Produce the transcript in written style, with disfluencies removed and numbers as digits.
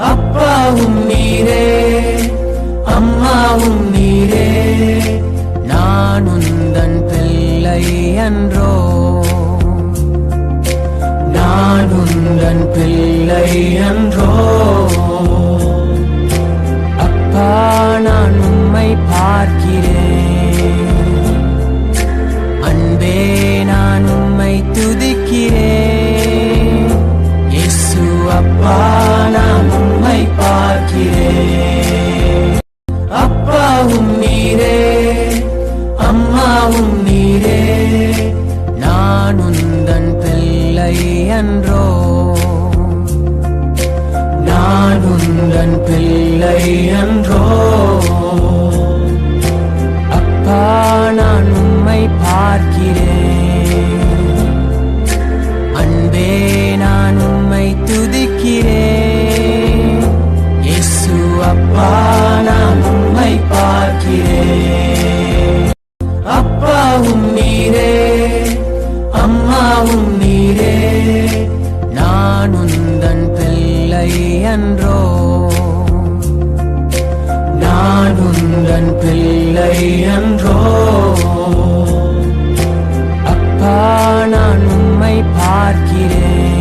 அப்பாவும் நீரே அம்மாவும் நீரே, நான் உந்தன் பிள்ளை அன்றோ, நான் உந்தன் பிள்ளை அன்றோ. அப்பா நான் உம்மை பார்க்கிறேன், அன்பே நான் உம்மை துதிக்கிறேன். இயேசு அப்பா நான் உம்மை பார்க்கிறேன். அப்பாவும் நீரே அம்மாவும் நீரே, நான் உந்தன் பிள்ளை அன்றோ, நான் உந்தன் பிள்ளை அன்றோ. அப்பா நான் உம்மை பார்க்கிறேன், அன்பே நான் உம்மை துதிக்கிறேன். இயேசு அப்பா நான் உம்மை பார்க்கிறேன். அப்பாவும் நீரே அம்மாவும் நீரே, நான் உந்தன் பிள்ளை அன்றோ, நான் உந்தன் பிள்ளை அன்றோ. அப்பா நான் உம்மை பார்க்கிறேன்,